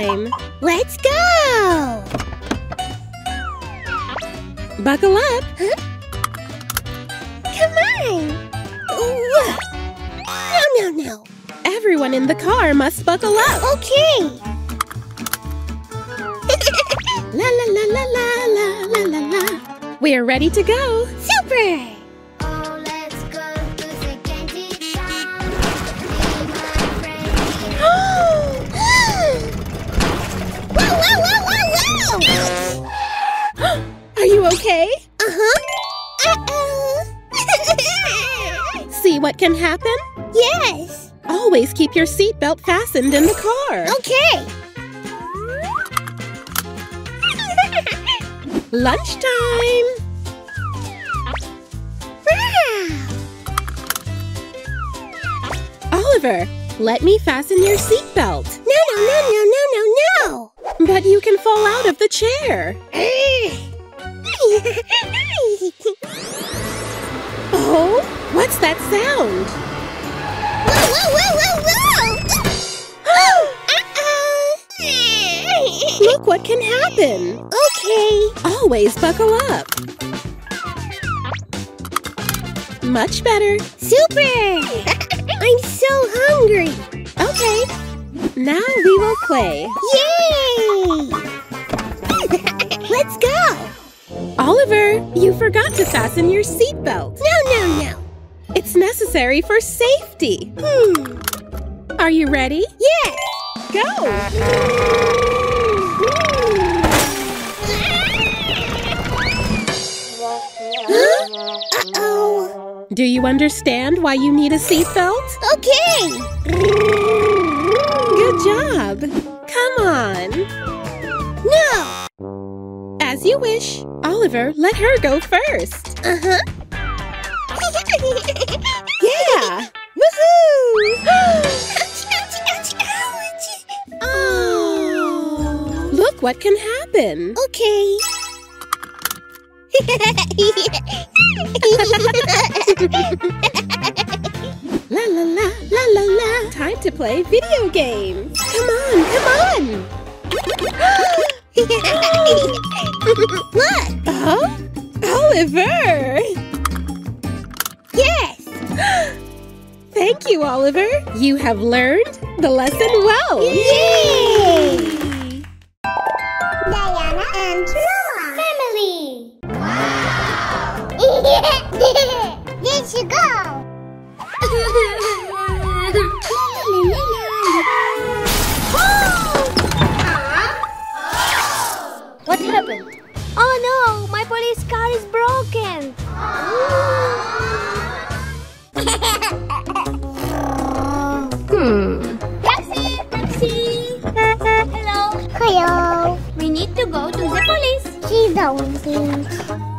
time! Let's go! Buckle up! Huh? Come on! No. Everyone in the car must buckle up! Okay! La la la la la la la la la! We're ready to go! Super! Oh, let's go to the candy shop. Be my friend. Whoa! Are you okay? Uh-huh. See what can happen? Yes! Always keep your seatbelt fastened in the car! Okay! Lunchtime! Oliver, let me fasten your seatbelt. No! But you can fall out of the chair. Oh, what's that sound? Look what can happen. Okay. Always buckle up. Much better. Super! I'm so hungry. Okay. Now we will play. Yay! Let's go. Oliver, you forgot to fasten your seatbelt. No. It's necessary for safety. Are you ready? Yes. Go! Uh-oh. Do you understand why you need a seatbelt? Okay. Good job! Come on! No. As you wish. Oliver, let her go first. Uh-huh. Yeah! Woohoo! Oh. Look what can happen. Okay. La la la la la la. Time to play video games. Come on! Look. Oh? Oliver! Yes. Thank you, Oliver. You have learned the lesson well. Yay! Diana and Roma family. Wow! Let's go. What happened? Oh no! My police car is broken! Taxi! Hello! We need to go to the police! She's don't.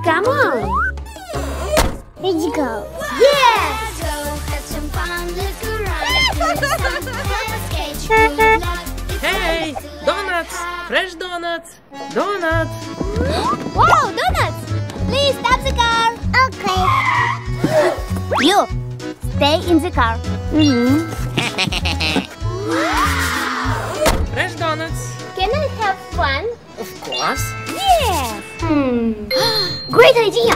Come on! Let's go. Yes! Let's go have some fun, look around, Hey! Donuts! Fresh donuts! Donuts! Wow, donuts! Please stop the car! Okay. You! Stay in the car. Fresh donuts! Can I have fun? Of course! Yes! Great idea!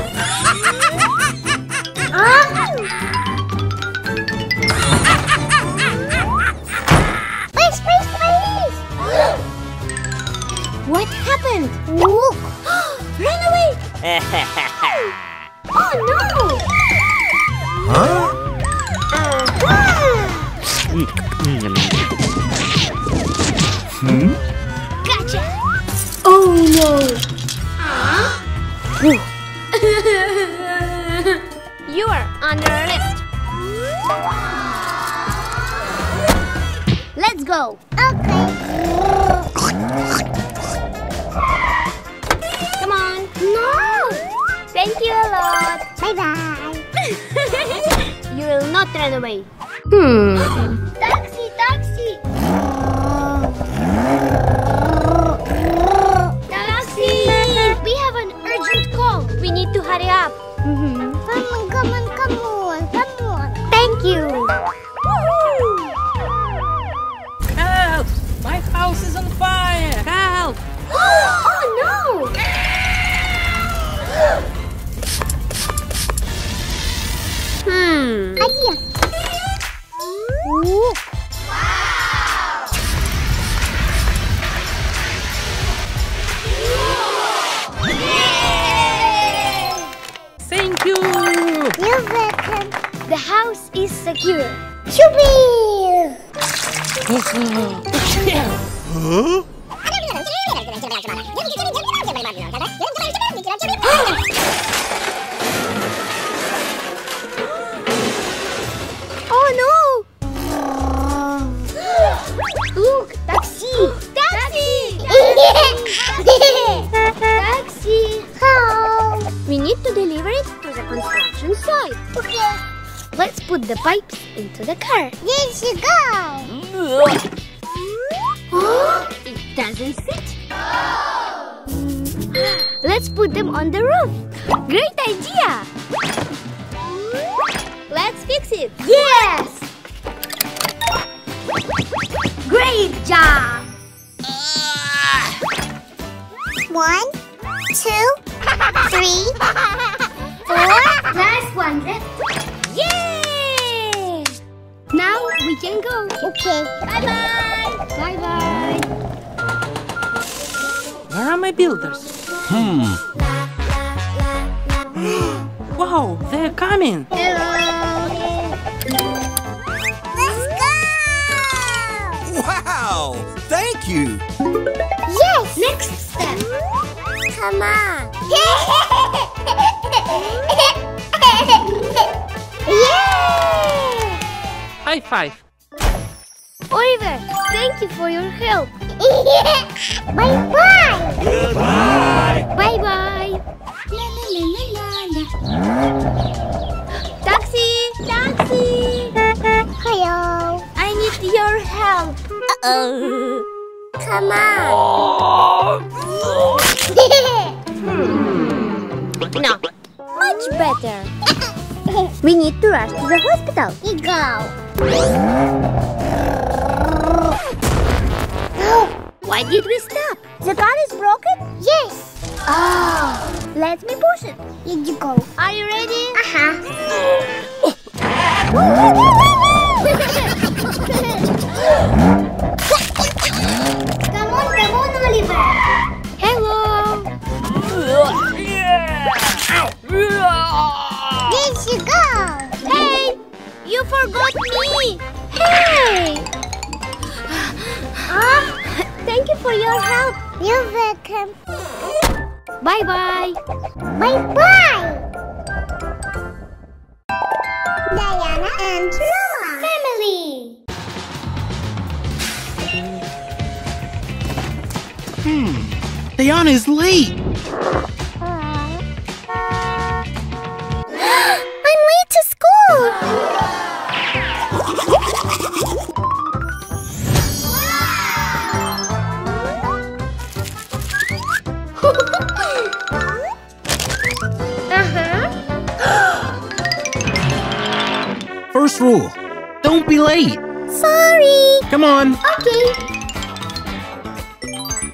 Please. What happened? Look. Run away! Oh no! Gotcha! Oh no. You are under arrest. Let's go. Okay. Come on. No. Thank you a lot. Bye. You will not run away. Taxi! Taxi! We have an urgent call. We need to hurry up. Come on. Thank you. Help! My house is on fire! Thank you. You're welcome. The house is secure. Shoo-wee! Oh no! Look, taxi! Taxi! Taxi! How? We need to deliver it to the construction site. Okay. Let's put the pipes into the car. There you go. It doesn't fit. Let's put them on the roof. Great idea! Let's fix it. Yes. Great job! 1, 2, 3, 4. Last one left. Yay! Now we can go. Okay. Bye-bye. Bye-bye. Where are my builders? Wow, they're coming. Hello. Let's go. Wow! Thank you! Yes. Next step. Come on. Yay! High five. Oliver, thank you for your help. Bye-bye. Bye-bye. La la la la la. Taxi! Taxi! Hello. I need your help. Uh-oh. Come on. No. Much better. We need to rush to the hospital. You go. Why did we stop? The car is broken? Yes. Oh. Let me push it. Here you go. Are you ready? Uh-huh. Come on, Oliver. Hello. There you go. Hey, you forgot me. Hey. Thank you for your help. You're welcome. Bye-bye. Bye-bye. Diana and Roma. Family. Diana is late! I'm late to school. First rule, don't be late! Sorry. Come on, Okay.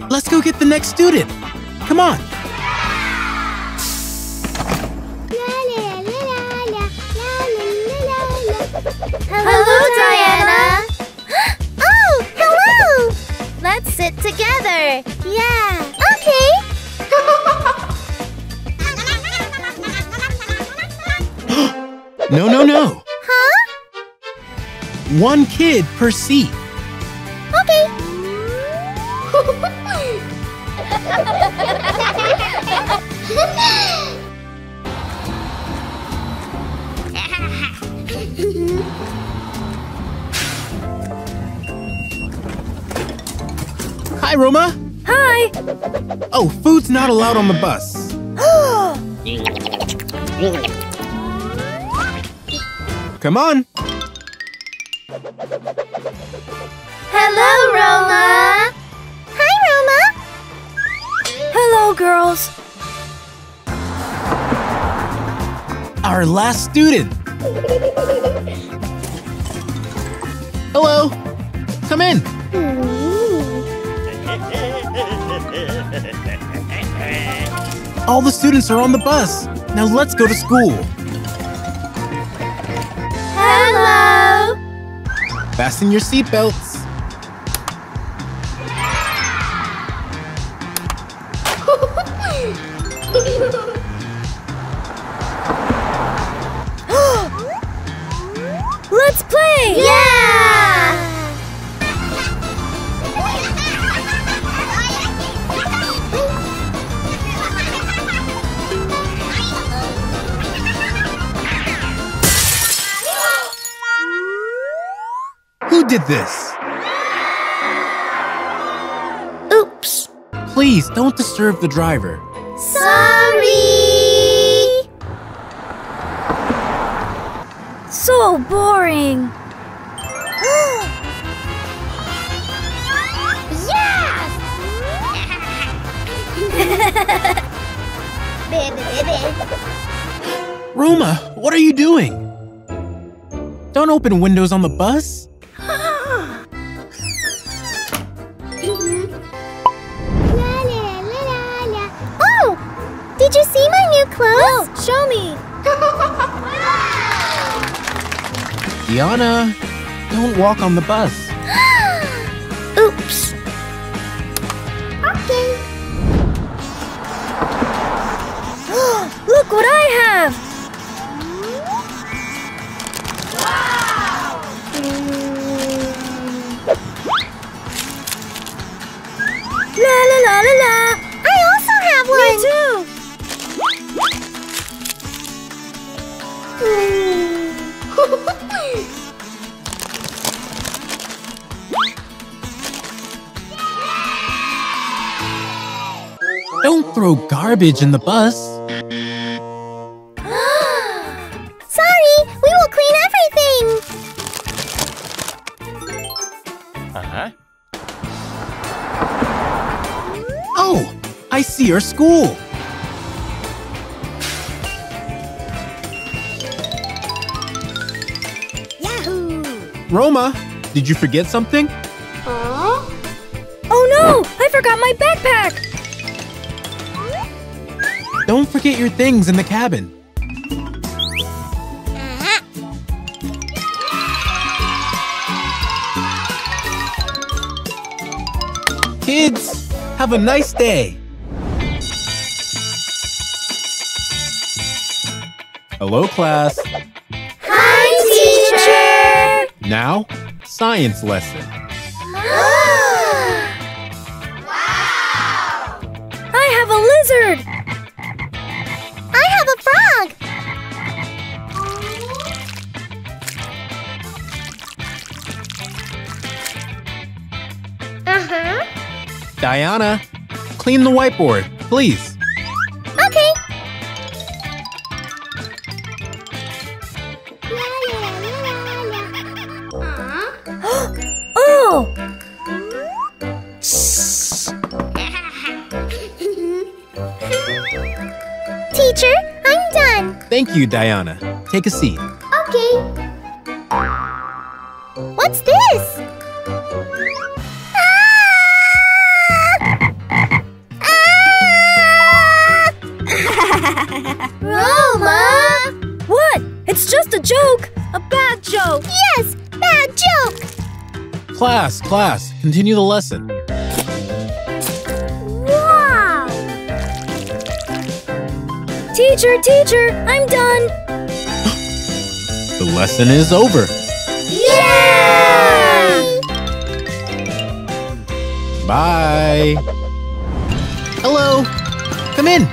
let's go get the next student! Come on! Hello, Diana. Oh, hello. Let's sit together. Yeah. Okay. No, no, no! Huh? One kid per seat. Okay. Hi, Roma! Hi. Oh, food's not allowed on the bus. Come on! Hello, Roma. Hi, Roma. Hello, girls. Our last student! Hello! Come in! All the students are on the bus. Now let's go to school. Hello. Fasten your seatbelts. Let's play! Yeah! Who did this? Oops. Please don't disturb the driver. Sorry! So boring. Yes! Roma, what are you doing? Don't open windows on the bus. La la la la la. Oh! Did you see my new clothes? Oh, show me. Diana, don't walk on the bus. Oops. Okay. Look what I have. La la la la la. I also have one. Me too. Don't throw garbage in the bus. Sorry, we will clean everything. Oh, I see your school. Yahoo! Roma, did you forget something? Oh no! I forgot my backpack. Don't forget your things in the cabin. Kids, have a nice day. Hello, class. Hi, teacher! Now, science lesson. I have a lizard. I have a frog. Uh-huh. Diana, clean the whiteboard, please. Okay. La la la la la. Oh! Teacher, I'm done. Thank you, Diana. Take a seat. Okay. What's this? Roma! What? It's just a joke. A bad joke. Yes, bad joke. Class, continue the lesson. Wow! Teacher, I'm done. The lesson is over. Yay! Bye. Hello. Come in.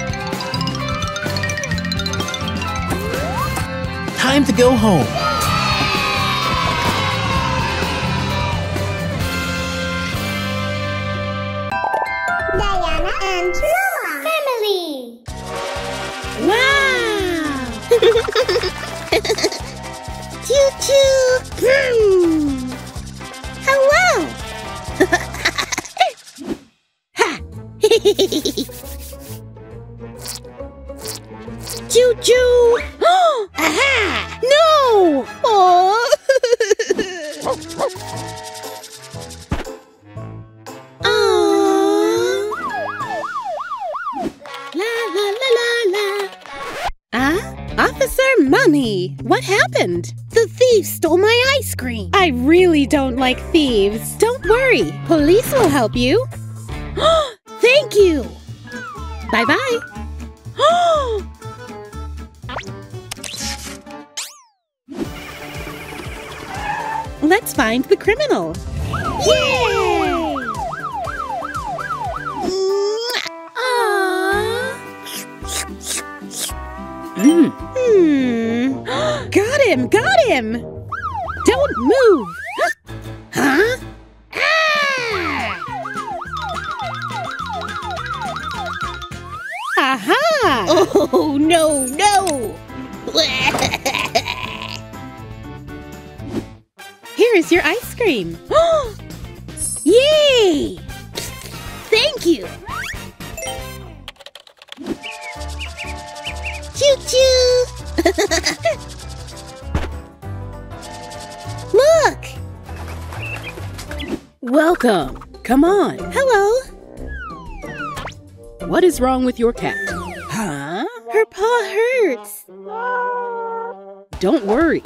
Time to go home. Diana and Roma family. Wow! Choo-choo! Hello! Ha! Choo-choo! Aha! No! Oh! La la la la la. Officer Mummy, what happened? The thief thief stole my ice cream. I really don't like thieves. Don't worry. Police will help you. Thank you. Bye-bye. Let's find the criminal. Yay! Got him! Got him! Don't move! Huh? Ah! Aha! Oh, no, no! Here is your ice cream. Yay! Thank you! Choo-choo! Look! Welcome. Come on. Hello. What is wrong with your cat? Huh? Her paw hurts. Don't worry.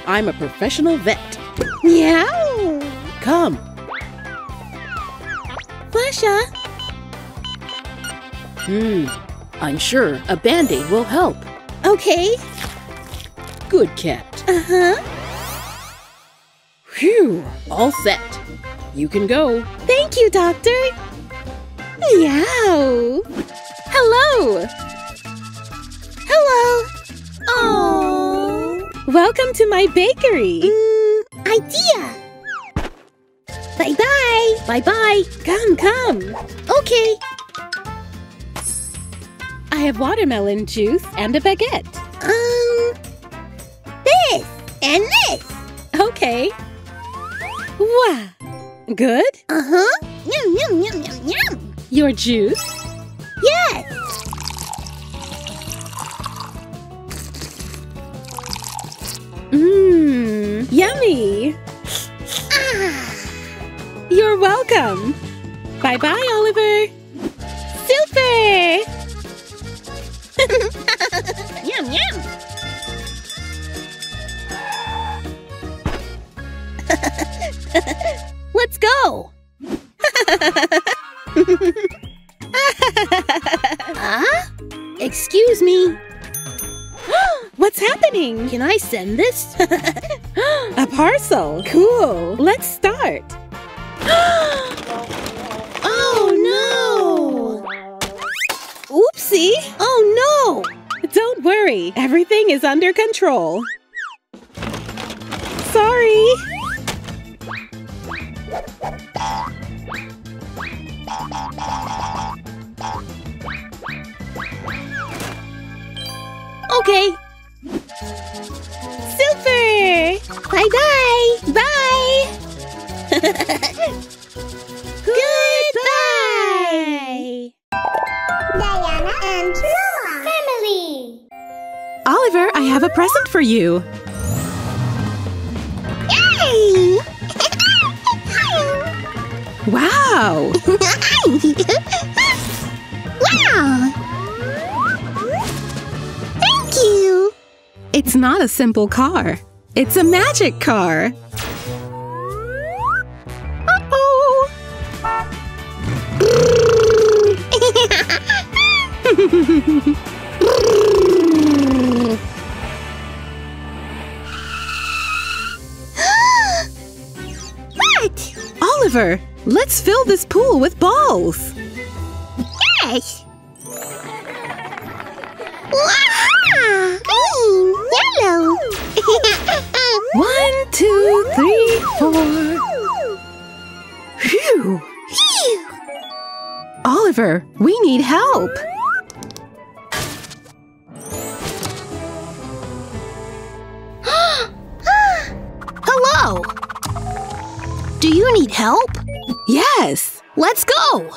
I'm a professional vet. Meow. Come. Flasha. I'm sure a Band-Aid will help. Okay. Good cat. Uh-huh. Phew. All set. You can go. Thank you, Doctor. Meow. Hello. Hello. Oh. Welcome to my bakery. Idea. Bye-bye. Bye-bye. Come, come. Okay. I have watermelon juice and a baguette. This and this. Okay. Wow. Good? Uh-huh. Yum, yum, yum, yum, yum. Your juice? Yes. Yummy. You're welcome. Bye-bye, Oliver. Super! Yum, yum. Let's go. Excuse me. What's happening? Can I send this? A parcel. Cool. Let's start. Oh, no. Oopsie. Oh, no. Don't worry. Everything is under control. Sorry. Okay. Super! Bye-bye. Bye! Goodbye. Diana and Roma family. Oliver, I have a present for you. Yay! Wow! Wow! Thank you. It's not a simple car. It's a magic car. Uh-oh! What? Oliver, let's fill this pool with balls. Yes. Wow! Green, yellow. 1, 2, 3, 4. Phew! Phew. Oliver, we need help. Hello. Do you need help? Yes. Let's go.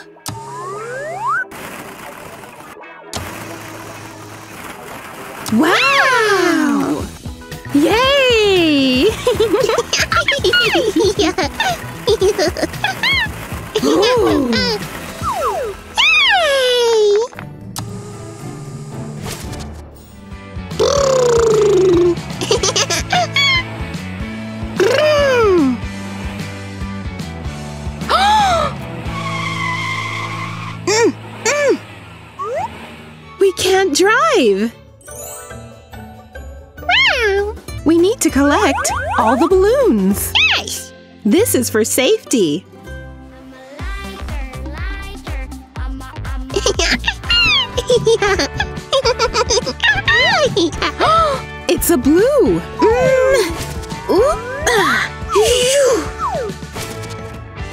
Wow! Yay! Ooh. Yay! can't drive. Wow! We need to collect all the balloons. Yes! This is for safety. It's a blue. Ooh.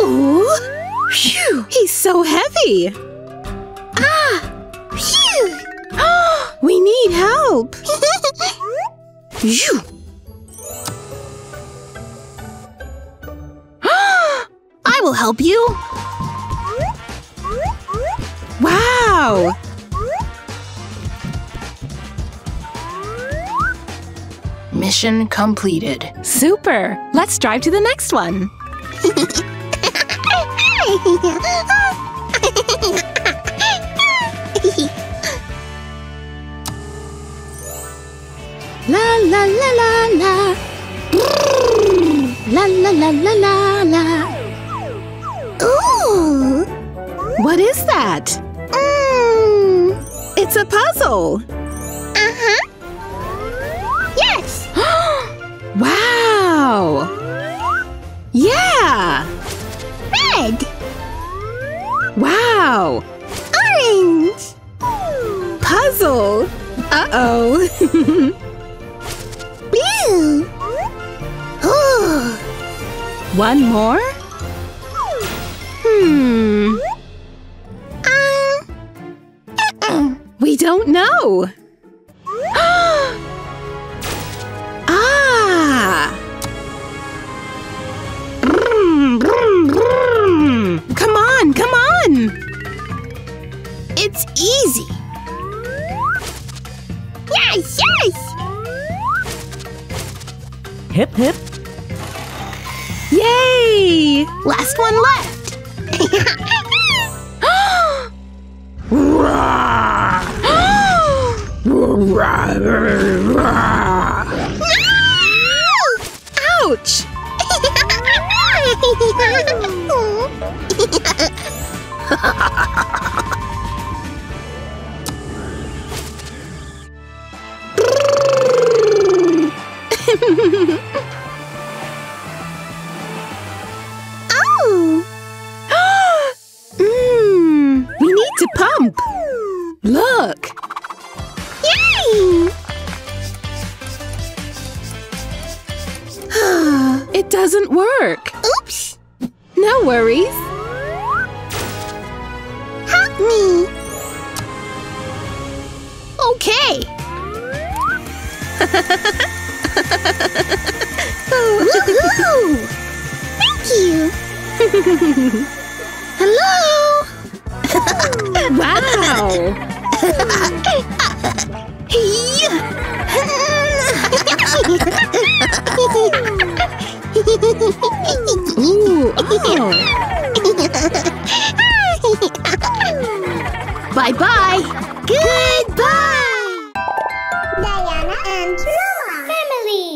Ooh. Phew. He's so heavy. Phew! We need help. Phew. I will help you. Wow. Mission completed. Super. Let's drive to the next one. La la la la la. La la la la la la. Ooh! What is that? It's a puzzle. Uh-huh. Yes! Wow. Yeah. Red! Wow. Orange! Puzzle. Uh-oh. Blue! Ooh! One more? We don't know. Ah! Brum, brum, brum. Come on, come on! It's easy. Yes, yes! Hip hip. Yay! Last one left. Ouch! Oh! We need to pump. Look. Yay! It doesn't work. Oops! No worries. Help me! Okay. Woohoo! Thank you! Hello! Wow. Ooh, oh. Bye-bye. Goodbye! Diana and Noah family!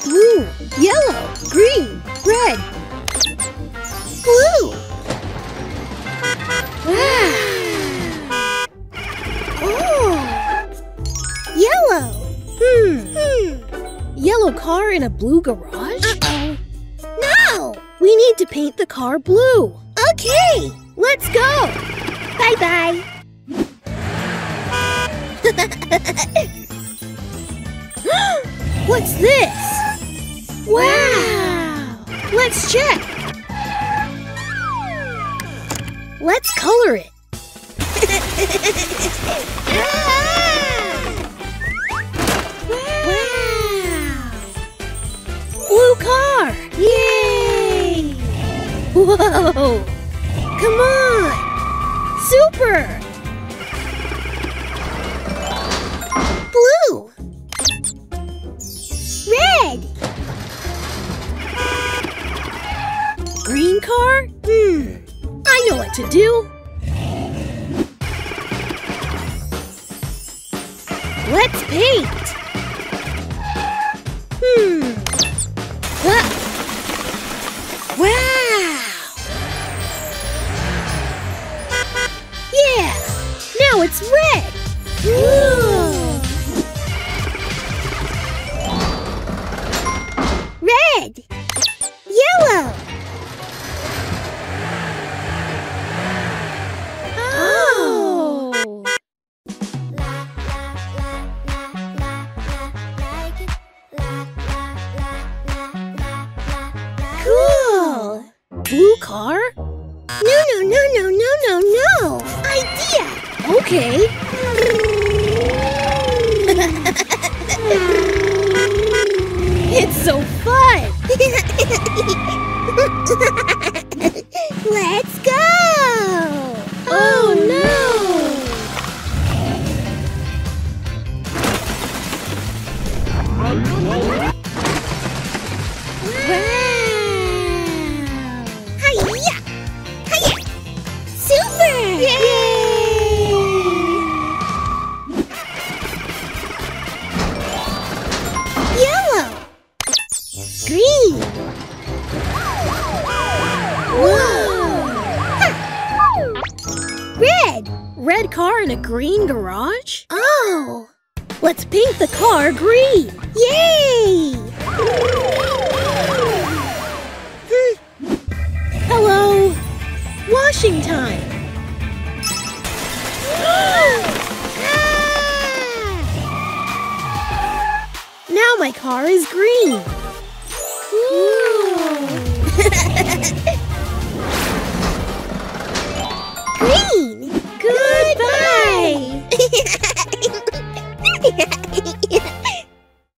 Blue, yellow, green, red. Blue! Oh! Yellow! Yellow car in a blue garage? Uh-oh! No! We need to paint the car blue. Okay! Let's go. Bye-bye! What's this? Wow. Let's check. Let's color it. Wow! Blue car. Yay. Whoa. Come on. Super. Blue! Red! Green car? I know what to do. Let's paint. Wow. Yeah. Now it's red. blue car? No, no, no, no, no, no, no. Idea. Okay. It's so fun! Let's go. Oh no! Wow. Hiya. Hiya. Super. Yay! Yellow. Green. Whoa. Red. Red car in a green garage? Oh. Let's paint the car green! Yay. Hello! Washing time! Now my car is green! Cool.